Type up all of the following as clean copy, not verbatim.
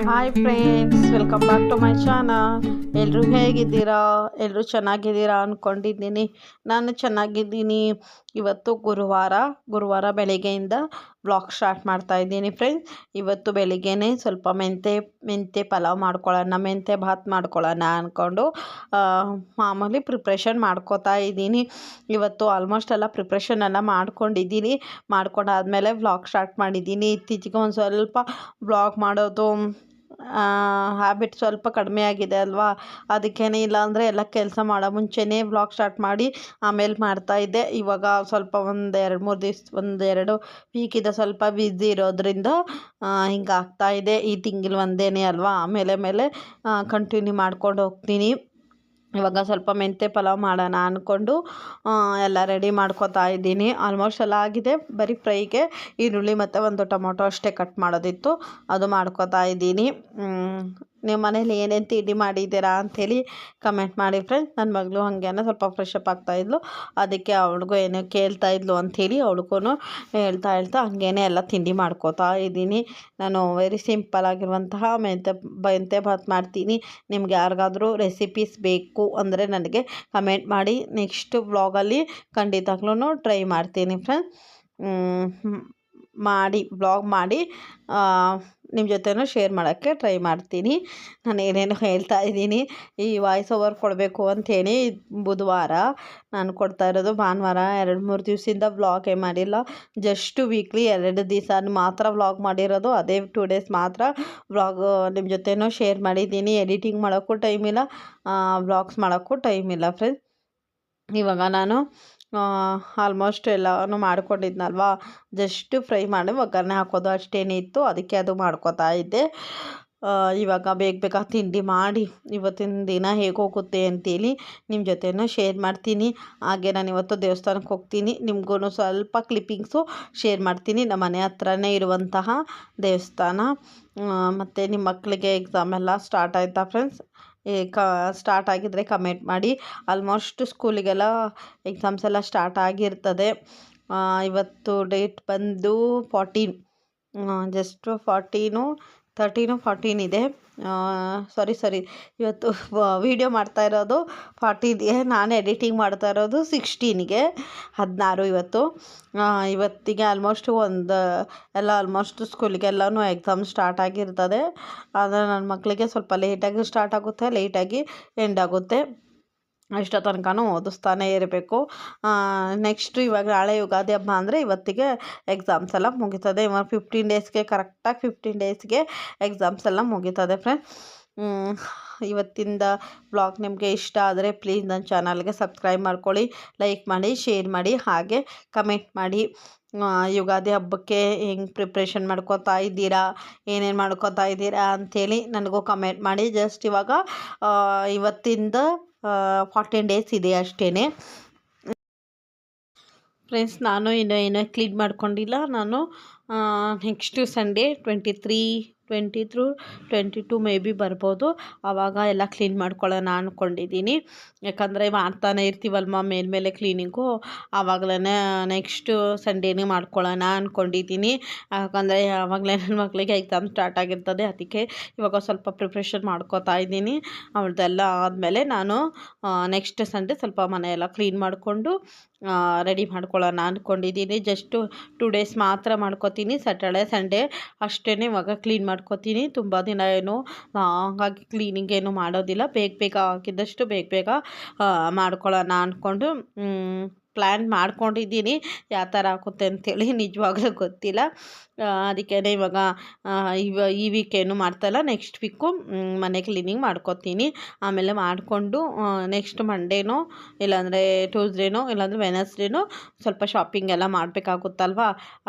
Hi friends, welcome back to my channel. ಎಲ್ಲರೂ ಹೇಗಿದ್ದೀರಾ? ಎಲ್ಲರೂ ಚೆನ್ನಾಗಿದ್ದೀರಾ ಅಂದ್ಕೊಂಡಿದ್ದೀನಿ. ನಾನು ಚೆನ್ನಾಗಿದ್ದೀನಿ. ಇವತ್ತು ಗುರುವಾರ ಬೆಳಿಗ್ಗೆಯಿಂದ ಬ್ಲಾಗ್ ಸ್ಟಾರ್ಟ್ ಮಾಡ್ತಾ ಇದ್ದೀನಿ ಫ್ರೆಂಡ್ಸ್. ಇವತ್ತು ಬೆಳಿಗ್ಗೆನೇ ಸ್ವಲ್ಪ ಮೆಂತೆ ಪಲಾವ್ ಮಾಡ್ಕೊಳ್ಳೋಣ, ಮೆಂತೆ ಭಾತ್ ಮಾಡ್ಕೊಳ್ಳೋಣ ಅಂದ್ಕೊಂಡು ಮಾಮೂಲಿ ಪ್ರಿಪ್ರೇಷನ್ ಮಾಡ್ಕೋತಾ ಇದ್ದೀನಿ. ಇವತ್ತು ಆಲ್ಮೋಸ್ಟ್ ಎಲ್ಲ ಪ್ರಿಪ್ರೇಷನ್ ಎಲ್ಲ ಮಾಡ್ಕೊಂಡಿದ್ದೀನಿ. ಮಾಡ್ಕೊಂಡಾದ್ಮೇಲೆ ವ್ಲಾಗ್ ಸ್ಟಾರ್ಟ್ ಮಾಡಿದ್ದೀನಿ. ಇತ್ತೀಚೆಗೆ ಒಂದು ಸ್ವಲ್ಪ ವ್ಲಾಗ್ ಮಾಡೋದು ಹ್ಯಾಬಿಟ್ ಸ್ವಲ್ಪ ಕಡಿಮೆ ಆಗಿದೆ ಅಲ್ವಾ, ಅದಕ್ಕೇನೆ. ಇಲ್ಲಾಂದರೆ ಎಲ್ಲ ಕೆಲಸ ಮಾಡೋ ಮುಂಚೆನೇ ವ್ಲಾಗ್ ಸ್ಟಾರ್ಟ್ ಮಾಡಿ ಆಮೇಲೆ ಮಾಡ್ತಾಯಿದ್ದೆ. ಇವಾಗ ಸ್ವಲ್ಪ ಒಂದೆರಡು ವೀಕಿಂದ ಸ್ವಲ್ಪ ಬ್ಯುಸಿ ಇರೋದ್ರಿಂದ ಹಿಂಗೆ ಆಗ್ತಾಯಿದೆ. ಈ ತಿಂಗಳು ಒಂದೇನೆ ಅಲ್ವಾ, ಮೇಲೆ ಕಂಟಿನ್ಯೂ ಮಾಡ್ಕೊಂಡು ಹೋಗ್ತೀನಿ. ಇವಾಗ ಸ್ವಲ್ಪ ಮೆಂತೆ ಪಲಾವ್ ಮಾಡೋಣ ಅಂದ್ಕೊಂಡು ಎಲ್ಲ ರೆಡಿ ಮಾಡ್ಕೊತಾ ಇದ್ದೀನಿ. ಆಲ್ಮೋಸ್ಟ್ ಎಲ್ಲ ಆಗಿದೆ. ಬರೀ ಫ್ರೈಗೆ ಈರುಳ್ಳಿ ಮತ್ತು ಒಂದು ಟೊಮೊಟೊ ಅಷ್ಟೇ ಕಟ್ ಮಾಡೋದಿತ್ತು, ಅದು ಮಾಡ್ಕೊತಾ ಇದ್ದೀನಿ. ನಿಮ್ಮ ಮನೇಲಿ ಏನೇನು ತಿಂಡಿ ಮಾಡಿದ್ದೀರಾ ಅಂಥೇಳಿ ಕಮೆಂಟ್ ಮಾಡಿ ಫ್ರೆಂಡ್ಸ್. ನನ್ನ ಮಗಳು ಹಾಗೇನೆ ಸ್ವಲ್ಪ ಫ್ರೆಶ್ ಅಪ್ ಆಗ್ತಾಯಿದ್ಲು, ಅದಕ್ಕೆ ಅವಳಿಗೂ ಏನೋ ಕೇಳ್ತಾಯಿದ್ಲು ಅಂಥೇಳಿ ಅವಳಿಗೂ ಹೇಳ್ತಾ ಹಾಗೇನೆ ಎಲ್ಲ ತಿಂಡಿ ಮಾಡ್ಕೋತಾ ಇದ್ದೀನಿ. ನಾನು ವೆರಿ ಸಿಂಪಲ್ ಆಗಿರುವಂತಹ ಮೆಂತೆ ಭಾತ್ ಮಾಡ್ತೀನಿ. ನಿಮ್ಗೆ ಯಾರಿಗಾದ್ರೂ ರೆಸಿಪೀಸ್ ಬೇಕು ಅಂದರೆ ನನಗೆ ಕಮೆಂಟ್ ಮಾಡಿ. ನೆಕ್ಸ್ಟ್ ವ್ಲಾಗಲ್ಲಿ ಖಂಡಿತವಾಗ್ಲೂ ಟ್ರೈ ಮಾಡ್ತೀನಿ ಫ್ರೆಂಡ್ಸ್. ವ್ಲಾಗ್ ಮಾಡಿ ನಿಮ್ಮ ಜೊತೆನೂ ಶೇರ್ ಮಾಡೋಕ್ಕೆ ಟ್ರೈ ಮಾಡ್ತೀನಿ. ನಾನು ಏನೇನು ಹೇಳ್ತಾ ಇದ್ದೀನಿ. ಈ ವಾಯ್ಸ್ ಓವರ್ ಕೊಡಬೇಕು ಅಂಥೇಳಿ ಬುಧವಾರ ನಾನು ಕೊಡ್ತಾ ಇರೋದು. ಭಾನುವಾರ 2-3 ದಿವಸದಿಂದ ವ್ಲಾಗೇ ಮಾಡಿಲ್ಲ. ಜಸ್ಟು ವೀಕ್ಲಿ 2 ದಿವಸ ಮಾತ್ರ ವ್ಲಾಗ್ ಮಾಡಿರೋದು. ಅದೇ 2 ಡೇಸ್ ಮಾತ್ರ ವ್ಲಾಗ್ ನಿಮ್ಮ ಜೊತೆನೂ ಶೇರ್ ಮಾಡಿದ್ದೀನಿ. ಎಡಿಟಿಂಗ್ ಮಾಡೋಕ್ಕೂ ಟೈಮ್ ಇಲ್ಲ, ವ್ಲಾಗ್ಸ್ ಮಾಡೋಕ್ಕೂ ಟೈಮ್ ಇಲ್ಲ ಫ್ರೆಂಡ್ಸ್. ಇವಾಗ ನಾನು ಆಲ್ಮೋಸ್ಟ್ ಎಲ್ಲನೂ ಮಾಡ್ಕೊಂಡಿದ್ನಲ್ವಾ, ಜಸ್ಟ್ ಫ್ರೈ ಮಾಡಿ ಒಗ್ಗರಣೆ ಹಾಕೋದು ಅಷ್ಟೇನೇ ಇತ್ತು, ಅದಕ್ಕೆ ಅದು ಮಾಡ್ಕೋತಾ ಇದ್ದೆ. ಇವಾಗ ಬೇಗ ತಿಂಡಿ ಮಾಡಿ ಇವತ್ತಿನ ದಿನ ಹೇಗೆ ಹೋಗುತ್ತೆ ಅಂತೇಳಿ ನಿಮ್ಮ ಜೊತೆನೂ ಶೇರ್ ಮಾಡ್ತೀನಿ. ಹಾಗೆ ನಾನು ಇವತ್ತು ದೇವಸ್ಥಾನಕ್ಕೆ ಹೋಗ್ತೀನಿ. ನಿಮಗೂ ಸ್ವಲ್ಪ ಕ್ಲಿಪ್ಪಿಂಗ್ಸು ಶೇರ್ ಮಾಡ್ತೀನಿ. ನಮ್ಮ ಮನೆ ಹತ್ರನೇ ಇರುವಂತಹ ದೇವಸ್ಥಾನ. ಮತ್ತು ನಿಮ್ಮ ಮಕ್ಕಳಿಗೆ ಎಕ್ಸಾಮ್ ಎಲ್ಲ ಸ್ಟಾರ್ಟ್ ಆಯಿತಾ ಫ್ರೆಂಡ್ಸ್? ಸ್ಟಾರ್ಟ್ ಆಗಿದ್ದರೆ ಕಮೆಂಟ್ ಮಾಡಿ. ಆಲ್ಮೋಸ್ಟ್ ಸ್ಕೂಲಿಗೆಲ್ಲ ಎಕ್ಸಾಮ್ಸ್ ಎಲ್ಲ ಸ್ಟಾರ್ಟ್ ಆಗಿರ್ತದೆ. ಇವತ್ತು ಡೇಟ್ ಬಂದು 14, ಜಸ್ಟ್ 13-14 ಇದೆ. ಸಾರಿ, ಇವತ್ತು ವೀಡಿಯೋ ಮಾಡ್ತಾ ಇರೋದು 14ಗೆ, ನಾನು ಎಡಿಟಿಂಗ್ ಮಾಡ್ತಾ ಇರೋದು 16ಗೆ, 16 ಇವತ್ತಿಗೆ ಆಲ್ಮೋಸ್ಟ್ ಆಲ್ಮೋಸ್ಟ್ ಸ್ಕೂಲಿಗೆಲ್ಲನೂ ಎಕ್ಸಾಮ್ ಸ್ಟಾರ್ಟ್ ಆಗಿರ್ತದೆ. ಆದರೆ ನನ್ನ ಮಕ್ಕಳಿಗೆ ಸ್ವಲ್ಪ ಲೇಟಾಗಿ ಸ್ಟಾರ್ಟ್ ಆಗುತ್ತೆ, ಲೇಟಾಗಿ ಎಂಡ್ ಆಗುತ್ತೆ. ಅಷ್ಟೋ ತನಕನೂ ಓದಿಸ್ತಾನೇ ಇರಬೇಕು. ನೆಕ್ಸ್ಟು ಇವಾಗ ನಾಳೆ ಯುಗಾದಿ ಹಬ್ಬ ಅಂದರೆ ಇವತ್ತಿಗೆ ಎಕ್ಸಾಮ್ಸ್ ಎಲ್ಲ ಮುಗೀತದೆ. ಇವಾಗ 15 ಡೇಸ್ಗೆ ಕರೆಕ್ಟಾಗಿ 15 ಡೇಸ್ಗೆ ಎಕ್ಸಾಮ್ಸ್ ಎಲ್ಲ ಮುಗೀತದೆ ಫ್ರೆಂಡ್ಸ್. ಇವತ್ತಿಂದ ಬ್ಲಾಗ್ ನಿಮಗೆ ಇಷ್ಟ ಆದರೆ ಪ್ಲೀಸ್ ನನ್ನ ಚಾನಲ್ಗೆ ಸಬ್ಸ್ಕ್ರೈಬ್ ಮಾಡ್ಕೊಳ್ಳಿ, ಲೈಕ್ ಮಾಡಿ, ಶೇರ್ ಮಾಡಿ, ಹಾಗೆ ಕಮೆಂಟ್ ಮಾಡಿ. ಯುಗಾದಿ ಹಬ್ಬಕ್ಕೆ ಹೆಂಗೆ ಪ್ರಿಪ್ರೇಷನ್ ಮಾಡ್ಕೋತಾ ಇದ್ದೀರಾ, ಏನೇನು ಮಾಡ್ಕೋತಾ ಇದ್ದೀರಾ ಅಂಥೇಳಿ ನನಗೂ ಕಮೆಂಟ್ ಮಾಡಿ. ಜಸ್ಟ್ ಇವಾಗ ಇವತ್ತಿಂದ 14 ಡೇಸ್ ಇದೆ ಅಷ್ಟೇ ಫ್ರೆಂಡ್ಸ್. ನಾನು ಏನೋ ಕ್ಲೀನ್ ಮಾಡ್ಕೊಂಡಿಲ್ಲ. ನಾನು ನೆಕ್ಸ್ಟ್ ಸಂಡೇ 23-22 ಮೇ ಬಿ ಬರ್ಬೋದು, ಆವಾಗ ಎಲ್ಲ ಕ್ಲೀನ್ ಮಾಡ್ಕೊಳ್ಳೋಣ ಅಂದ್ಕೊಂಡಿದ್ದೀನಿ. ಯಾಕಂದರೆ ಮಾಡ್ತಾನೆ ಇರ್ತೀವಲ್ವ ಮೇಲೆ ಕ್ಲೀನಿಂಗು, ಆವಾಗಲೇ ನೆಕ್ಸ್ಟು ಸಂಡೇನೇ ಮಾಡ್ಕೊಳ್ಳೋಣ ಅಂದ್ಕೊಂಡಿದ್ದೀನಿ. ಯಾಕಂದರೆ ಆವಾಗಲೇ ನನ್ನ ಮಕ್ಕಳಿಗೆ ಎಕ್ಸಾಮ್ ಸ್ಟಾರ್ಟ್ ಆಗಿರ್ತದೆ, ಅದಕ್ಕೆ ಇವಾಗ ಸ್ವಲ್ಪ ಪ್ರಿಪ್ರೇಷನ್ ಮಾಡ್ಕೋತಾ ಇದ್ದೀನಿ. ಅವ್ರದ್ದೆಲ್ಲ ಆದಮೇಲೆ ನಾನು ನೆಕ್ಸ್ಟ್ ಸಂಡೇ ಸ್ವಲ್ಪ ಮನೆಯೆಲ್ಲ ಕ್ಲೀನ್ ಮಾಡಿಕೊಂಡು ರೆಡಿ ಮಾಡ್ಕೊಳ್ಳೋಣ ಅಂದ್ಕೊಂಡಿದ್ದೀನಿ. ಜಸ್ಟು 2 ಡೇಸ್ ಮಾತ್ರ ಮಾಡ್ಕೋತೀನಿ, ಸ್ಯಾಟರ್ಡೆ ಸಂಡೇ ಅಷ್ಟೇ ಇವಾಗ ಕ್ಲೀನ್ ಮಾಡ್ಕೋತೀನಿ. ತುಂಬ ದಿನ ಏನು ಹಾಗಾಗಿ ಕ್ಲೀನಿಂಗ್ ಏನು ಮಾಡೋದಿಲ್ಲ. ಬೇಗ ಹಾಕಿದ್ದಷ್ಟು ಬೇಗ ಮಾಡ್ಕೊಳ್ಳೋಣ ಅಂದ್ಕೊಂಡು ಪ್ಲ್ಯಾನ್ ಮಾಡ್ಕೊಂಡಿದ್ದೀನಿ. ಯಾವ ಥರ ಆಗುತ್ತೆ ಅಂಥೇಳಿ ನಿಜವಾಗ್ಲೂ ಗೊತ್ತಿಲ್ಲ. ಅದಕ್ಕೇ ಇವಾಗ ಈ ವೀಕ್ ಏನು ಮಾಡ್ತಾಯಿಲ್ಲ, ನೆಕ್ಸ್ಟ್ ವೀಕು ಮನೆ ಕ್ಲೀನಿಂಗ್ ಮಾಡ್ಕೋತೀನಿ. ಆಮೇಲೆ ಮಾಡಿಕೊಂಡು ನೆಕ್ಸ್ಟ್ ಮಂಡೇನೋ ಇಲ್ಲಾಂದರೆ ಟ್ಯೂಸ್ಡೇನೋ ಇಲ್ಲಾಂದರೆ ವೆನಸ್ಡೇನೋ ಸ್ವಲ್ಪ ಶಾಪಿಂಗ್ ಎಲ್ಲ ಮಾಡಬೇಕಾಗುತ್ತಲ್ವ,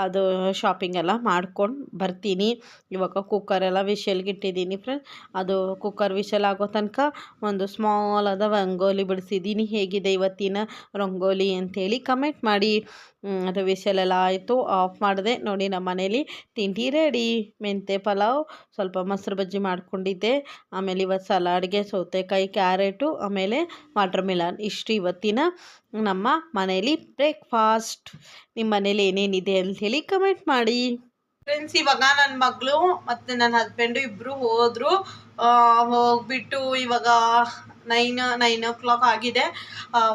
ಅದು ಶಾಪಿಂಗ್ ಎಲ್ಲ ಮಾಡ್ಕೊಂಡು ಬರ್ತೀನಿ. ಇವಾಗ ಕುಕ್ಕರೆಲ್ಲ ವಿಷಲ್ಗೆ ಇಟ್ಟಿದ್ದೀನಿ ಫ್ರೆಂಡ್ಸ್. ಅದು ಕುಕ್ಕರ್ ವಿಷಲ್ ಆಗೋ ತನಕ ಒಂದು ಸ್ಮಾಲ್ ಆದ ರಂಗೋಲಿ ಬಿಡಿಸಿದ್ದೀನಿ. ಹೇಗಿದೆ ಇವತ್ತಿನ ರಂಗೋಲಿ ಅಂಥೇಳಿ ಕಮೆಂಟ್ ಮಾಡಿ. ಅದು ವಿಷಲೆಲ್ಲ ಆಯಿತು, ಆಫ್ ಮಾಡಿದೆ. ನೋಡಿ ನಮ್ಮ ಮನೇಲಿ ತಿಂಡಿ ರೆಡಿ. ಮೆಂತೆ ಪಲಾವ್, ಸ್ವಲ್ಪ ಮೊಸರು ಬಜ್ಜಿ ಮಾಡ್ಕೊಂಡಿದ್ದೆ. ಆಮೇಲೆ ಇವತ್ತು ಸಲಾಡ್ಗೆ ಸೌತೆಕಾಯಿ, ಕ್ಯಾರೆಟು, ಆಮೇಲೆ ವಾಟರ್ ಮಿಲನ್. ಇಷ್ಟು ಇವತ್ತಿನ ನಮ್ಮ ಮನೇಲಿ ಬ್ರೇಕ್ಫಾಸ್ಟ್. ನಿಮ್ಮ ಮನೇಲಿ ಏನೇನಿದೆ ಅಂಥೇಳಿ ಕಮೆಂಟ್ ಮಾಡಿ. ಫ್ರೆಂಡ್ಸ್ ಇವಾಗ ನನ್ನ ಮಗಳು ಮತ್ತು ನನ್ನ ಹಸ್ಬೆಂಡು ಇಬ್ಬರು ಹೋದರು. ಹೋಗ್ಬಿಟ್ಟು ಇವಾಗ 9 ಆಗಿದೆ.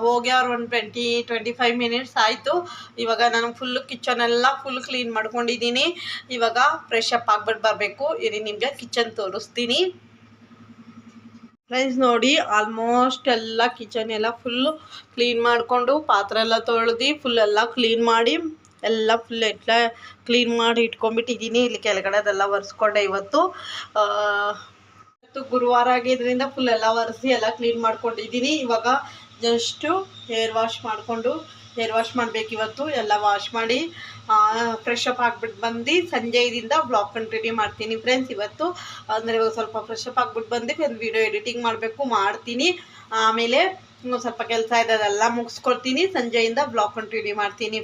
ಹೋಗಿ ಅವ್ರು ಒಂದು 25 ಮಿನಿಟ್ಸ್ ಆಯಿತು. ಇವಾಗ ನಾನು ಕಿಚನ್ ಎಲ್ಲ ಫುಲ್ ಕ್ಲೀನ್ ಮಾಡ್ಕೊಂಡಿದ್ದೀನಿ. ಇವಾಗ ಫ್ರೆಶ್ ಅಪ್ ಆಗ್ಬಿಟ್ಟು ಬರಬೇಕು. ಇರಿ ನಿಮಗೆ ಕಿಚನ್ ತೋರಿಸ್ತೀನಿ. ಫ್ರೆಂಡ್ಸ್ ನೋಡಿ, ಆಲ್ಮೋಸ್ಟ್ ಎಲ್ಲ ಕಿಚನ್ ಎಲ್ಲ ಫುಲ್ಲು ಕ್ಲೀನ್ ಮಾಡಿಕೊಂಡು ಪಾತ್ರೆ ಎಲ್ಲ ತೊಳೆದು ಫುಲ್ ಎಲ್ಲ ಕ್ಲೀನ್ ಮಾಡಿ ಎಲ್ಲ ಕ್ಲೀನ್ ಮಾಡಿ ಇಟ್ಕೊಂಡ್ಬಿಟ್ಟಿದ್ದೀನಿ. ಇಲ್ಲಿ ಕೆಳಗಡೆ ಅದೆಲ್ಲ ಒರೆಸ್ಕೊಂಡೆ. ಇವತ್ತು ಗುರುವಾರ ಆಗಿದ್ದರಿಂದ ಫುಲ್ ಎಲ್ಲ ಒರೆಸಿ ಎಲ್ಲ ಕ್ಲೀನ್ ಮಾಡ್ಕೊಂಡಿದ್ದೀನಿ. ಇವಾಗ ಜಸ್ಟು ಹೇರ್ ವಾಶ್ ಮಾಡಬೇಕು. ಇವತ್ತು ಎಲ್ಲ ವಾಶ್ ಮಾಡಿ ಫ್ರೆಶ್ ಅಪ್ ಆಗಿಬಿಟ್ಟು ಬಂದು ಸಂಜೆಯಿಂದ ಬ್ಲಾಗ್ ಕಂಟಿನ್ಯೂ ಮಾಡ್ತೀನಿ ಫ್ರೆಂಡ್ಸ್. ಇವತ್ತು ಅಂದರೆ ಇವಾಗ ಸ್ವಲ್ಪ ಫ್ರೆಶ್ ಅಪ್ ಆಗಿಬಿಟ್ಟು ಬಂದು ಒಂದು ವಿಡಿಯೋ ಎಡಿಟಿಂಗ್ ಮಾಡ್ತೀನಿ. ಆಮೇಲೆ ಸ್ವಲ್ಪ ಕೆಲಸ ಇದೆ, ಅದೆಲ್ಲ ಮುಗಿಸ್ಕೊಳ್ತೀನಿ. ಸಂಜೆಯಿಂದ ಬ್ಲಾಗ್ ಕಂಟಿನ್ಯೂ ಮಾಡ್ತೀನಿ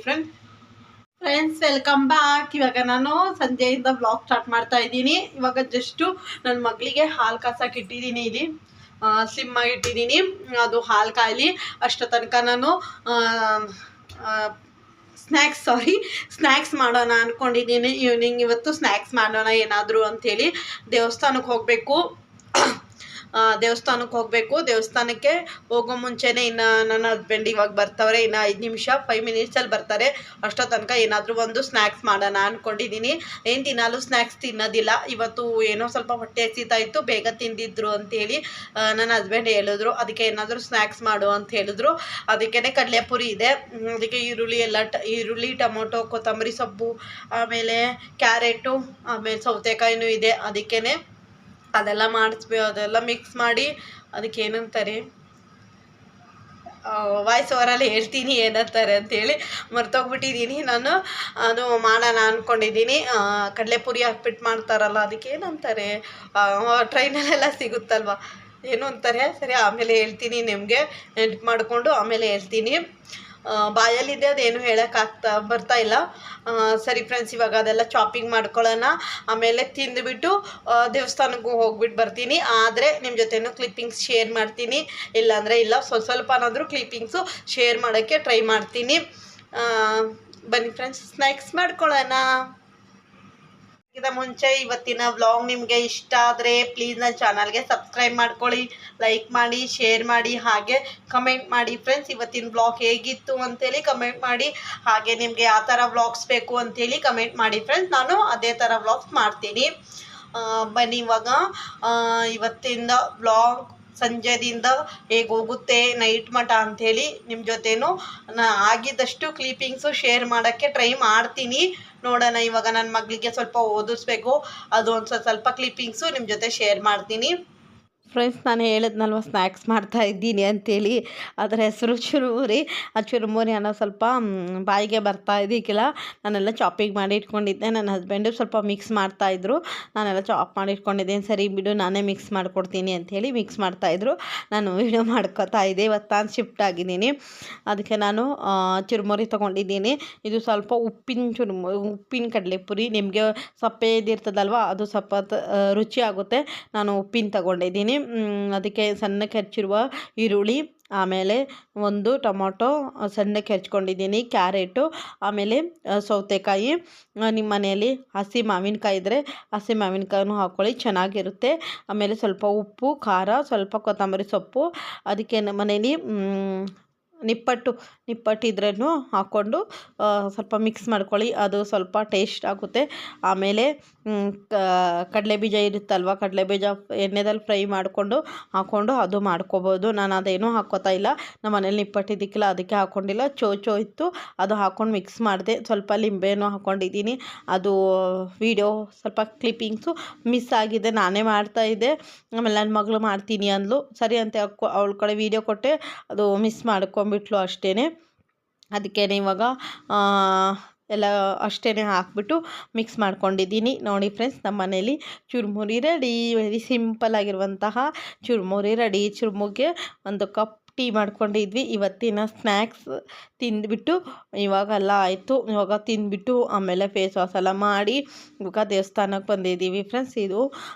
ಫ್ರೆಂಡ್ಸ್ ವೆಲ್ಕಮ್ ಬ್ಯಾಕ್. ಇವಾಗ ನಾನು ಸಂಜೆಯಿಂದ ಬ್ಲಾಗ್ ಸ್ಟಾರ್ಟ್ ಮಾಡ್ತಾ ಇದ್ದೀನಿ. ಇವಾಗ ಜಸ್ಟು ನನ್ನ ಮಗಳಿಗೆ ಹಾಲು ಕಾಸಕ್ಕೆ ಇಟ್ಟಿದ್ದೀನಿ. ಇಲ್ಲಿ ಸ್ಲಿಮ್ ಆಗಿ ಇಟ್ಟಿದ್ದೀನಿ. ಅದು ಹಾಲು ಕಾಯಲಿ ಅಷ್ಟು ತನಕ ನಾನು ಸ್ನ್ಯಾಕ್ಸ್ ಮಾಡೋಣ ಅಂದ್ಕೊಂಡಿದ್ದೀನಿ. ಈವ್ನಿಂಗ್ ಇವತ್ತು ಸ್ನ್ಯಾಕ್ಸ್ ಮಾಡೋಣ ಏನಾದರೂ ಅಂಥೇಳಿ. ದೇವಸ್ಥಾನಕ್ಕೆ ದೇವಸ್ಥಾನಕ್ಕೆ ಹೋಗೋ ಮುಂಚೆನೇ ಇನ್ನು ನನ್ನ ಹಸ್ಬೆಂಡ್ ಇವಾಗ ಬರ್ತಾವ್ರೆ. ಇನ್ನು 5 ಮಿನಿಟ್ಸಲ್ಲಿ ಬರ್ತಾರೆ. ಅಷ್ಟೋ ತನಕ ಏನಾದರೂ ಒಂದು ಸ್ನ್ಯಾಕ್ಸ್ ಮಾಡೋಣ ಅಂದ್ಕೊಂಡಿದ್ದೀನಿ. ಏನು ದಿನಾಲೂ ಸ್ನ್ಯಾಕ್ಸ್ ತಿನ್ನೋದಿಲ್ಲ. ಇವತ್ತು ಏನೋ ಸ್ವಲ್ಪ ಹೊಟ್ಟೆ ಹಸಿತಾಯಿತ್ತು, ಬೇಗ ತಿಂದಿದ್ರು ಅಂಥೇಳಿ ನನ್ನ ಹಸ್ಬೆಂಡ್ ಹೇಳಿದ್ರು. ಅದಕ್ಕೆ ಏನಾದರೂ ಸ್ನ್ಯಾಕ್ಸ್ ಮಾಡು ಅಂತ ಹೇಳಿದ್ರು. ಅದಕ್ಕೇ ಕಡಲೆಪುರಿ ಇದೆ. ಅದಕ್ಕೆ ಈರುಳ್ಳಿ, ಟೊಮೊಟೊ, ಕೊತ್ತಂಬರಿ ಸೊಪ್ಪು, ಆಮೇಲೆ ಕ್ಯಾರೆಟು, ಆಮೇಲೆ ಸೌತೆಕಾಯಿನೂ ಇದೆ. ಅದಕ್ಕೇ ಅದೆಲ್ಲ ಮಿಕ್ಸ್ ಮಾಡಿ ಅದಕ್ಕೆ ಏನಂತಾರೆ, ವಾಯ್ಸ್ ಓವರಲ್ಲಿ ಹೇಳ್ತೀನಿ ಏನಂತಾರೆ ಅಂಥೇಳಿ ಮರ್ತೋಗ್ಬಿಟ್ಟಿದ್ದೀನಿ ನಾನು. ಅದು ಮಾಡೋಣ ಅಂದ್ಕೊಂಡಿದ್ದೀನಿ. ಕಡಲೆಪುರಿ ಹಾಕ್ಬಿಟ್ಟು ಮಾಡ್ತಾರಲ್ಲ, ಅದಕ್ಕೆ ಏನಂತಾರೆ, ಟ್ರೈನಲ್ಲೆಲ್ಲ ಸಿಗುತ್ತಲ್ವ, ಏನು ಅಂತಾರೆ. ಸರಿ, ಆಮೇಲೆ ಹೇಳ್ತೀನಿ, ನಿಮಗೆ ನೆನಪು ಮಾಡಿಕೊಂಡು ಆಮೇಲೆ ಹೇಳ್ತೀನಿ. ಬಾಯಲ್ಲಿದೆ, ಅದೇನು ಬರ್ತಾ ಇಲ್ಲ. ಸರಿ ಫ್ರೆಂಡ್ಸ್, ಇವಾಗ ಅದೆಲ್ಲ ಚಾಪಿಂಗ್ ಮಾಡ್ಕೊಳ್ಳೋಣ. ಆಮೇಲೆ ತಿಂದುಬಿಟ್ಟು ದೇವಸ್ಥಾನಕ್ಕೂ ಹೋಗ್ಬಿಟ್ಟು ಬರ್ತೀನಿ. ಆದರೆ ನಿಮ್ಮ ಜೊತೆನೂ ಕ್ಲಿಪ್ಪಿಂಗ್ಸ್ ಶೇರ್ ಮಾಡ್ತೀನಿ, ಇಲ್ಲಾಂದರೆ ಇಲ್ಲ, ಸ್ವಲ್ಪನಾದರೂ ಕ್ಲಿಪ್ಪಿಂಗ್ಸು ಶೇರ್ ಮಾಡೋಕ್ಕೆ ಟ್ರೈ ಮಾಡ್ತೀನಿ. ಬನ್ನಿ ಫ್ರೆಂಡ್ಸ್, ಸ್ನ್ಯಾಕ್ಸ್ ಮಾಡ್ಕೊಳ್ಳೋಣ. ಇದಕ್ಕಿಂತ ಮುಂಚೆ ಇವತ್ತಿನ ವ್ಲಾಗ್ ನಿಮಗೆ ಇಷ್ಟ ಆದರೆ ಪ್ಲೀಸ್ ನನ್ನ ಚಾನಲ್ಗೆ ಸಬ್ಸ್ಕ್ರೈಬ್ ಮಾಡ್ಕೊಳ್ಳಿ, ಲೈಕ್ ಮಾಡಿ, ಶೇರ್ ಮಾಡಿ, ಹಾಗೆ ಕಮೆಂಟ್ ಮಾಡಿ ಫ್ರೆಂಡ್ಸ್. ಇವತ್ತಿನ ವ್ಲಾಗ್ ಹೇಗಿತ್ತು ಅಂತೇಳಿ ಕಮೆಂಟ್ ಮಾಡಿ. ಹಾಗೆ ನಿಮಗೆ ಯಾವ ಥರ ವ್ಲಾಗ್ಸ್ ಬೇಕು ಅಂಥೇಳಿ ಕಮೆಂಟ್ ಮಾಡಿ ಫ್ರೆಂಡ್ಸ್. ನಾನು ಅದೇ ಥರ ವ್ಲಾಗ್ಸ್ ಮಾಡ್ತೀನಿ. ಬನ್ನಿ ಇವಾಗ ಇವತ್ತಿಂದ ವ್ಲಾಗ್ ಸಂಜೆದಿಂದ ಹೇಗೆ ಹೋಗುತ್ತೆ ನೈಟ್ ಮಟ ಅಂಥೇಳಿ ನಿಮ್ಮ ಜೊತೆನೂ ಆಗಿದ್ದಷ್ಟು ಕ್ಲಿಪ್ಪಿಂಗ್ಸು ಶೇರ್ ಮಾಡೋಕ್ಕೆ ಟ್ರೈ ಮಾಡ್ತೀನಿ. ನೋಡೋಣ. ಇವಾಗ ನನ್ನ ಮಗಳಿಗೆ ಸ್ವಲ್ಪ ಓದಿಸ್ಬೇಕು, ಅದು ಒಂದು ಸ್ವಲ್ಪ ಕ್ಲಿಪ್ಪಿಂಗ್ಸು ನಿಮ್ಮ ಜೊತೆ ಶೇರ್ ಮಾಡ್ತೀನಿ. ಫ್ರೆಂಡ್ಸ್, ನಾನು ಹೇಳಿದ್ನಲ್ವ ಸ್ನ್ಯಾಕ್ಸ್ ಮಾಡ್ತಾ ಇದ್ದೀನಿ ಅಂಥೇಳಿ, ಅದರ ಹೆಸರು ಚುರುಮುರಿ. ಆ ಚುರುಮುರಿ ಅನ್ನೋ ಸ್ವಲ್ಪ ಬಾಯಿಗೆ ಬರ್ತಾ ಇದ್ದಕ್ಕಿಲ್ಲ. ನಾನೆಲ್ಲ ಚಾಪಿಂಗ್ ಮಾಡಿ ಇಟ್ಕೊಂಡಿದ್ದೆ. ನನ್ನ ಹಸ್ಬೆಂಡು ಸ್ವಲ್ಪ ಮಿಕ್ಸ್ ಮಾಡ್ತಾಯಿದ್ರು, ನಾನೆಲ್ಲ ಚಾಪ್ ಮಾಡಿ ಇಟ್ಕೊಂಡಿದ್ದೀನಿ. ಸರಿ ಬಿಡು, ನಾನೇ ಮಿಕ್ಸ್ ಮಾಡಿಕೊಡ್ತೀನಿ ಅಂಥೇಳಿ ಮಿಕ್ಸ್ ಮಾಡ್ತಾಯಿದ್ರು. ನಾನು ವೀಡಿಯೋ ಮಾಡ್ಕೋತಾ ಇದ್ದೆ. ಇವತ್ತು ನಾನು ಶಿಫ್ಟ್ ಆಗಿದ್ದೀನಿ, ಅದಕ್ಕೆ ನಾನು ಚುರುಮುರಿ ತೊಗೊಂಡಿದ್ದೀನಿ. ಇದು ಸ್ವಲ್ಪ ಉಪ್ಪಿನ ಕಡಲೆಪುರಿ. ನಿಮಗೆ ಸಪ್ಪೆದಿರ್ತದಲ್ವ, ಅದು ಸ್ವಲ್ಪ ರುಚಿ ಆಗುತ್ತೆ. ನಾನು ಉಪ್ಪಿನ ತೊಗೊಂಡಿದ್ದೀನಿ. ಅದಕ್ಕೆ ಸಣ್ಣಕ್ಕೆ ಹೆಚ್ಚಿರುವ ಈರುಳ್ಳಿ, ಆಮೇಲೆ ಒಂದು ಟೊಮೊಟೊ ಸಣ್ಣಕ್ಕೆ ಹೆಚ್ಕೊಂಡಿದ್ದೀನಿ, ಕ್ಯಾರೆಟು, ಆಮೇಲೆ ಸೌತೆಕಾಯಿ. ನಿಮ್ಮ ಮನೆಯಲ್ಲಿ ಹಸಿ ಮಾವಿನಕಾಯಿ ಇದ್ದರೆ ಹಸಿ ಮಾವಿನಕಾಯಿನೂ ಹಾಕ್ಕೊಳ್ಳಿ, ಚೆನ್ನಾಗಿರುತ್ತೆ. ಆಮೇಲೆ ಸ್ವಲ್ಪ ಉಪ್ಪು, ಖಾರ, ಸ್ವಲ್ಪ ಕೊತ್ತಂಬರಿ ಸೊಪ್ಪು. ಅದಕ್ಕೆ ನಮ್ಮ ಮನೇಲಿ ನಿಪ್ಪಟ್ಟಿದ್ರೂ ಹಾಕ್ಕೊಂಡು ಸ್ವಲ್ಪ ಮಿಕ್ಸ್ ಮಾಡ್ಕೊಳ್ಳಿ, ಅದು ಸ್ವಲ್ಪ ಟೇಸ್ಟ್ ಆಗುತ್ತೆ. ಆಮೇಲೆ ಕಡಲೆ ಬೀಜ ಇರುತ್ತಲ್ವ, ಕಡಲೆ ಬೀಜ ಎಣ್ಣೆದಲ್ಲಿ ಫ್ರೈ ಹಾಕ್ಕೊಂಡು ಅದು ಮಾಡ್ಕೋಬೋದು. ನಾನು ಅದೇನೂ ಹಾಕ್ಕೋತಾ ಇಲ್ಲ, ನಮ್ಮ ಮನೇಲಿ ನಿಪ್ಪಟ್ಟಿದ್ದಕ್ಕಿಲ್ಲ, ಅದಕ್ಕೆ ಹಾಕ್ಕೊಂಡಿಲ್ಲ. ಚೋ ಇತ್ತು, ಅದು ಹಾಕ್ಕೊಂಡು ಮಿಕ್ಸ್ ಮಾಡಿದೆ. ಸ್ವಲ್ಪ ಲಿಂಬೆನೂ ಹಾಕ್ಕೊಂಡಿದ್ದೀನಿ. ಅದು ವಿಡಿಯೋ ಸ್ವಲ್ಪ ಕ್ಲಿಪ್ಪಿಂಗ್ಸು ಮಿಸ್ ಆಗಿದೆ, ನಾನೇ ಮಾಡ್ತಾಯಿದ್ದೆ. ಆಮೇಲೆ ನನ್ನ ಮಗಳು ಮಾಡ್ತೀನಿ ಅಂದ್ಲು, ಸರಿ ಅಂತ ಅವಳ ಕಡೆ ವೀಡಿಯೋ ಕೊಟ್ಟೆ, ಅದು ಮಿಸ್ ಮಾಡ್ಕೊಂಬಿಟ್ಲು ಅಷ್ಟೇ. ಅದಕ್ಕೇ ಇವಾಗ ಎಲ್ಲ ಅಷ್ಟೇ ಹಾಕ್ಬಿಟ್ಟು ಮಿಕ್ಸ್ ಮಾಡ್ಕೊಂಡಿದ್ದೀನಿ. ನೋಡಿ ಫ್ರೆಂಡ್ಸ್, ನಮ್ಮ ಮನೇಲಿ ಚುರುಮುರಿ ರೆಡಿ. ವೆರಿ ಸಿಂಪಲ್ ಆಗಿರುವಂತಹ ಚುರುಮುರಿ ರೆಡಿ. ಚುರುಮುರಿಗೆ ಒಂದು ಕಪ್ ಟೀ ಮಾಡ್ಕೊಂಡಿದ್ವಿ. ಇವತ್ತಿನ ಸ್ನ್ಯಾಕ್ಸ್ ತಿಂದುಬಿಟ್ಟು ಇವಾಗೆಲ್ಲ ಆಯಿತು. ಇವಾಗ ತಿಂದುಬಿಟ್ಟು ಆಮೇಲೆ ಫೇಸ್ ವಾಶ್ ಎಲ್ಲ ಮಾಡಿ ಇವಾಗ ದೇವಸ್ಥಾನಕ್ಕೆ ಬಂದಿದ್ದೀವಿ ಫ್ರೆಂಡ್ಸ್. ಇದು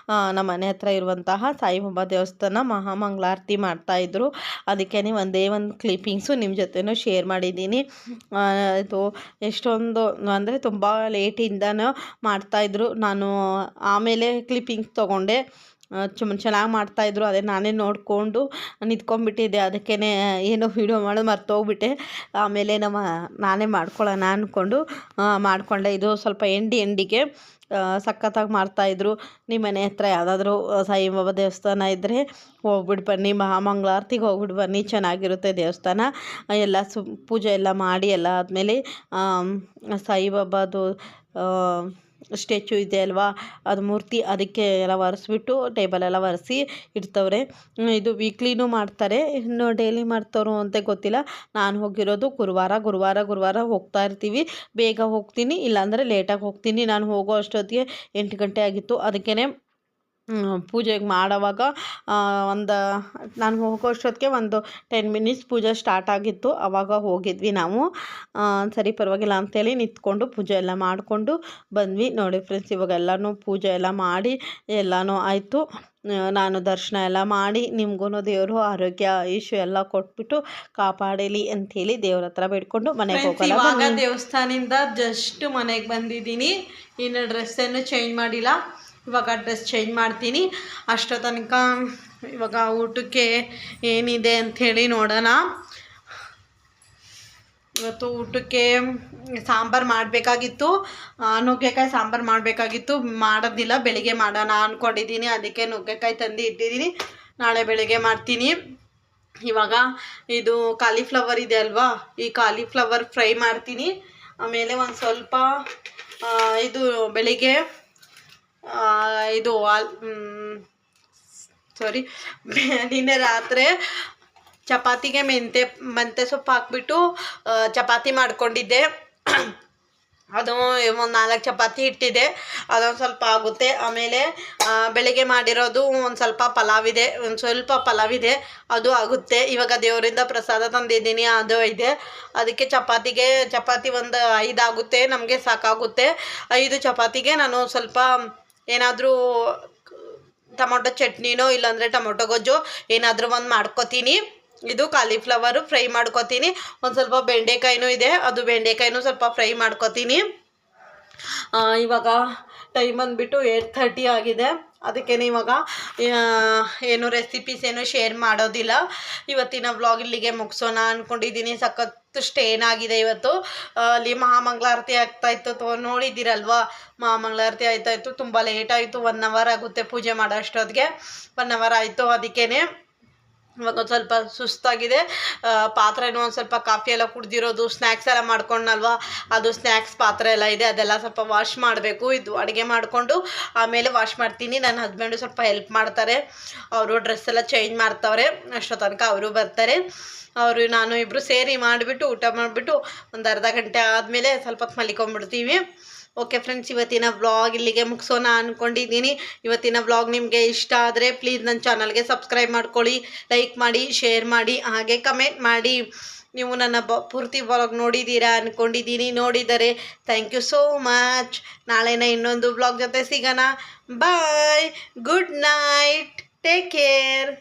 ನಮ್ಮ ಮನೆ ಹತ್ರ ಇರುವಂತಹ ಸಾಯಿಬಾಬಾ ದೇವಸ್ಥಾನ. ಮಹಾಮಂಗಳಾರತಿ ಮಾಡ್ತಾಯಿದ್ರು, ಅದಕ್ಕೇ ಒಂದೇ ಒಂದು ಕ್ಲಿಪ್ಪಿಂಗ್ಸು ನಿಮ್ಮ ಜೊತೆನೂ ಶೇರ್ ಮಾಡಿದ್ದೀನಿ. ಇದು ಎಷ್ಟೊಂದು ಅಂದರೆ ತುಂಬ ಲೇಟಿಂದನೂ ಮಾಡ್ತಾಯಿದ್ರು. ನಾನು ಆಮೇಲೆ ಕ್ಲಿಪ್ಪಿಂಗ್ಸ್ ತೊಗೊಂಡೆ. ಚೆನ್ನಾಗಿ ಮಾಡ್ತಾಯಿದ್ರು, ಅದೇ ನಾನೇ ನೋಡಿಕೊಂಡು ನಿಂತ್ಕೊಂಡ್ಬಿಟ್ಟಿದ್ದೆ. ಅದಕ್ಕೇ ಏನೋ ವೀಡಿಯೋ ಮಾಡೋದು ಮರ್ತೋಗ್ಬಿಟ್ಟೆ. ಆಮೇಲೆ ನಾನೇ ಮಾಡ್ಕೊಳ್ಳೋಣ ಅಂದ್ಕೊಂಡು ಮಾಡಿಕೊಂಡೆ. ಇದು ಸ್ವಲ್ಪ ಎಂಡಿಗೆ ಸಖತ್ತಾಗಿ ಮಾಡ್ತಾಯಿದ್ರು. ನಿಮ್ಮ ಮನೆ ಹತ್ರ ಯಾವುದಾದ್ರೂ ಸಾಯಿಬಾಬಾ ದೇವಸ್ಥಾನ ಇದ್ದರೆ ಹೋಗ್ಬಿಟ್ಟು ಬನ್ನಿ, ಮಹಾಮಂಗಳಾರತಿಗೆ ಹೋಗ್ಬಿಟ್ಟು ಬನ್ನಿ, ಚೆನ್ನಾಗಿರುತ್ತೆ ದೇವಸ್ಥಾನ. ಎಲ್ಲ ಪೂಜೆ ಎಲ್ಲ ಮಾಡಿ ಎಲ್ಲ ಆದಮೇಲೆ ಸಾಯಿಬಾಬಾದು ಸ್ಟ್ಯಾಚು ಇದೆ ಅಲ್ವಾ, ಅದು ಮೂರ್ತಿ, ಅದಕ್ಕೆ ಎಲ್ಲ ಒರೆಸ್ಬಿಟ್ಟು ಟೇಬಲೆಲ್ಲ ಒರೆಸಿ ಇಡ್ತವ್ರೆ. ಇದು ವೀಕ್ಲಿನೂ ಮಾಡ್ತಾರೆ, ಇನ್ನು ಡೈಲಿ ಮಾಡ್ತಾರೋ ಅಂತ ಗೊತ್ತಿಲ್ಲ. ನಾನು ಹೋಗಿರೋದು ಗುರುವಾರ ಹೋಗ್ತಾ ಇರ್ತೀವಿ. ಬೇಗ ಹೋಗ್ತೀನಿ, ಇಲ್ಲಾಂದರೆ ಲೇಟಾಗಿ ಹೋಗ್ತೀನಿ. ನಾನು ಹೋಗೋ ಅಷ್ಟೊತ್ತಿಗೆ 8 ಗಂಟೆ ಆಗಿತ್ತು. ಅದಕ್ಕೇ ಪೂಜೆಗೆ ಮಾಡೋವಾಗ ನಾನು ಹೋಗೋ ಅಷ್ಟೊತ್ತಿಗೆ ಒಂದು 10 ಮಿನಿಟ್ಸ್ ಪೂಜೆ ಸ್ಟಾರ್ಟ್ ಆಗಿತ್ತು. ಆವಾಗ ಹೋಗಿದ್ವಿ ನಾವು. ಸರಿ ಪರವಾಗಿಲ್ಲ ಅಂತೇಳಿ ನಿಂತ್ಕೊಂಡು ಪೂಜೆ ಎಲ್ಲ ಮಾಡಿಕೊಂಡು ಬಂದ್ವಿ. ನೋಡಿ ಫ್ರೆಂಡ್ಸ್, ಇವಾಗ ಎಲ್ಲನೂ ಪೂಜೆ ಎಲ್ಲ ಮಾಡಿ ಎಲ್ಲನೂ ಆಯಿತು. ನಾನು ದರ್ಶನ ಎಲ್ಲ ಮಾಡಿ ನಿಮಗೂ ದೇವರು ಆರೋಗ್ಯ ಆಯುಷ್ಯ ಎಲ್ಲ ಕೊಟ್ಬಿಟ್ಟು ಕಾಪಾಡಲಿ ಅಂಥೇಳಿ ದೇವ್ರ ಹತ್ರ ಬೇಡ್ಕೊಂಡು ಮನೆಗೆ ಹೋಗೋಲ್ಲ. ಇವಾಗ ದೇವಸ್ಥಾನದಿಂದ ಜಸ್ಟ್ ಮನೆಗೆ ಬಂದಿದ್ದೀನಿ. ಇನ್ನು ಡ್ರೆಸ್ಸನ್ನು ಚೇಂಜ್ ಮಾಡಿಲ್ಲ. ಇವಾಗ ಡ್ರೆಸ್ ಚೇಂಜ್ ಮಾಡ್ತೀನಿ. ಅಷ್ಟೋ ತನಕ ಇವಾಗ ಊಟಕ್ಕೆ ಏನಿದೆ ಅಂಥೇಳಿ ನೋಡೋಣ. ಇವತ್ತು ಊಟಕ್ಕೆ ಸಾಂಬಾರು ಮಾಡಬೇಕಾಗಿತ್ತು, ನುಗ್ಗೆಕಾಯಿ ಸಾಂಬಾರು ಮಾಡಬೇಕಾಗಿತ್ತು. ಮಾಡೋದಿಲ್ಲ, ಬೆಳಿಗ್ಗೆ ಮಾಡೋಣ ಅಂದ್ಕೊಂಡಿದ್ದೀನಿ. ಅದಕ್ಕೆ ನುಗ್ಗೆಕಾಯಿ ತಂದು ಇಟ್ಟಿದ್ದೀನಿ, ನಾಳೆ ಬೆಳಿಗ್ಗೆ ಮಾಡ್ತೀನಿ. ಇವಾಗ ಇದು ಕಾಲಿಫ್ಲವರ್ ಇದೆ ಅಲ್ವಾ, ಈ ಕಾಲಿಫ್ಲವರ್ ಫ್ರೈ ಮಾಡ್ತೀನಿ. ಆಮೇಲೆ ಒಂದು ಸ್ವಲ್ಪ ಇದು ಬೆಳಿಗ್ಗೆ ಇದು ನಿನ್ನೆ ರಾತ್ರಿ ಚಪಾತಿಗೆ ಮೆಂತ್ಯ ಸೊಪ್ಪು ಹಾಕ್ಬಿಟ್ಟು ಚಪಾತಿ ಮಾಡ್ಕೊಂಡಿದ್ದೆ. ಅದು ಒಂದು 4 ಚಪಾತಿ ಇಟ್ಟಿದೆ, ಅದೊಂದು ಸ್ವಲ್ಪ ಆಗುತ್ತೆ. ಆಮೇಲೆ ಬೆಳಿಗ್ಗೆ ಮಾಡಿರೋದು ಒಂದು ಸ್ವಲ್ಪ ಪಲಾವಿದೆ, ಅದು ಆಗುತ್ತೆ. ಇವಾಗ ದೇವರಿಂದ ಪ್ರಸಾದ ತಂದಿದ್ದೀನಿ, ಅದು ಇದೆ. ಅದಕ್ಕೆ ಚಪಾತಿ ಒಂದು 5 ಆಗುತ್ತೆ, ನಮಗೆ ಸಾಕಾಗುತ್ತೆ. 5 ಚಪಾತಿಗೆ ನಾನು ಸ್ವಲ್ಪ ಏನಾದರೂ ಟೊಮೊಟೊ ಚಟ್ನಿನೋ ಇಲ್ಲಾಂದರೆ ಟೊಮೊಟೊ ಗೊಜ್ಜು ಏನಾದರೂ ಒಂದು ಮಾಡ್ಕೊತೀನಿ. ಇದು ಕಾಲಿಫ್ಲವರು ಫ್ರೈ ಮಾಡ್ಕೊತೀನಿ. ಒಂದು ಸ್ವಲ್ಪ ಬೆಂಡೆಕಾಯಿನೂ ಇದೆ, ಅದು ಬೆಂಡೆಕಾಯಿನೂ ಸ್ವಲ್ಪ ಫ್ರೈ ಮಾಡ್ಕೊತೀನಿ. ಇವಾಗ ಟೈಮ್ ಬಂದುಬಿಟ್ಟು 8:30 ಆಗಿದೆ. ಅದಕ್ಕೇ ಇವಾಗ ಏನು ರೆಸಿಪೀಸ್ ಏನು ಶೇರ್ ಮಾಡೋದಿಲ್ಲ. ಇವತ್ತಿನ ವ್ಲಾಗ್ ಇಲ್ಲಿಗೆ ಮುಗಿಸೋಣ ಅಂದ್ಕೊಂಡಿದ್ದೀನಿ. ಸಖತ್ತು ಸ್ಟೇನ್ ಆಗಿದೆ ಇವತ್ತು. ಅಲ್ಲಿ ಮಹಾಮಂಗಳಾರತಿ ಆಗ್ತಾಯಿತ್ತು, ನೋಡಿದ್ದೀರಲ್ವಾ, ಮಹಾಮಂಗಳಾರತಿ ಆಯ್ತಾಯಿತ್ತು. ತುಂಬ ಲೇಟ್ ಆಯಿತು, 1 ಅವರ್ ಆಗುತ್ತೆ ಪೂಜೆ ಮಾಡೋ ಅಷ್ಟೊತ್ತಿಗೆ. 1 ಅವರ್ ಆಯಿತು. ಅದಕ್ಕೇ ಇವಾಗ ಒಂದು ಸ್ವಲ್ಪ ಸುಸ್ತಾಗಿದೆ. ಪಾತ್ರೆನೂ ಒಂದು ಸ್ವಲ್ಪ ಕಾಫಿ ಎಲ್ಲ ಕುಡ್ದಿರೋದು, ಸ್ನ್ಯಾಕ್ಸ್ ಎಲ್ಲ ಮಾಡ್ಕೊಂಡಲ್ವ, ಅದು ಸ್ನ್ಯಾಕ್ಸ್ ಪಾತ್ರೆ ಎಲ್ಲ ಇದೆ, ಅದೆಲ್ಲ ಸ್ವಲ್ಪ ವಾಶ್ ಮಾಡಬೇಕು. ಇದು ಅಡುಗೆ ಮಾಡಿಕೊಂಡು ಆಮೇಲೆ ವಾಶ್ ಮಾಡ್ತೀನಿ. ನನ್ನ ಹಸ್ಬೆಂಡು ಸ್ವಲ್ಪ ಹೆಲ್ಪ್ ಮಾಡ್ತಾರೆ, ಅವರು ಡ್ರೆಸ್ ಎಲ್ಲ ಚೇಂಜ್ ಮಾಡ್ತವ್ರೆ. ಅಷ್ಟೋ ತನಕ ಅವರು ಬರ್ತಾರೆ. ನಾನು ಇಬ್ಬರು ಸೇರಿ ಮಾಡಿಬಿಟ್ಟು ಊಟ ಮಾಡಿಬಿಟ್ಟು ಒಂದು ಅರ್ಧ ಗಂಟೆ ಆದಮೇಲೆ ಸ್ವಲ್ಪ ಹೊತ್ತು ಮಲ್ಕೊಂಡ್ಬಿಡ್ತೀವಿ. ಓಕೆ ಫ್ರೆಂಡ್ಸ್, ಇವತ್ತಿನ ವ್ಲಾಗ್ ಇಲ್ಲಿಗೆ ಮುಗಿಸೋಣ ಅಂದ್ಕೊಂಡಿದ್ದೀನಿ. ಇವತ್ತಿನ ವ್ಲಾಗ್ ನಿಮಗೆ ಇಷ್ಟ ಆದರೆ ಪ್ಲೀಸ್ ನನ್ನ ಚಾನಲ್ಗೆ ಸಬ್ಸ್ಕ್ರೈಬ್ ಮಾಡ್ಕೊಳ್ಳಿ, ಲೈಕ್ ಮಾಡಿ, ಶೇರ್ ಮಾಡಿ, ಹಾಗೆ ಕಮೆಂಟ್ ಮಾಡಿ. ನೀವು ನನ್ನ ಪೂರ್ತಿ ವ್ಲಾಗ್ ನೋಡಿದ್ದೀರಾ ಅಂದ್ಕೊಂಡಿದ್ದೀನಿ. ನೋಡಿದರೆ ಥ್ಯಾಂಕ್ ಯು ಸೋ ಮಚ್. ನಾಳೆನ ಇನ್ನೊಂದು ವ್ಲಾಗ್ ಜೊತೆ ಸಿಗೋಣ. ಬಾಯ್, ಗುಡ್ ನೈಟ್, ಟೇಕ್ ಕೇರ್.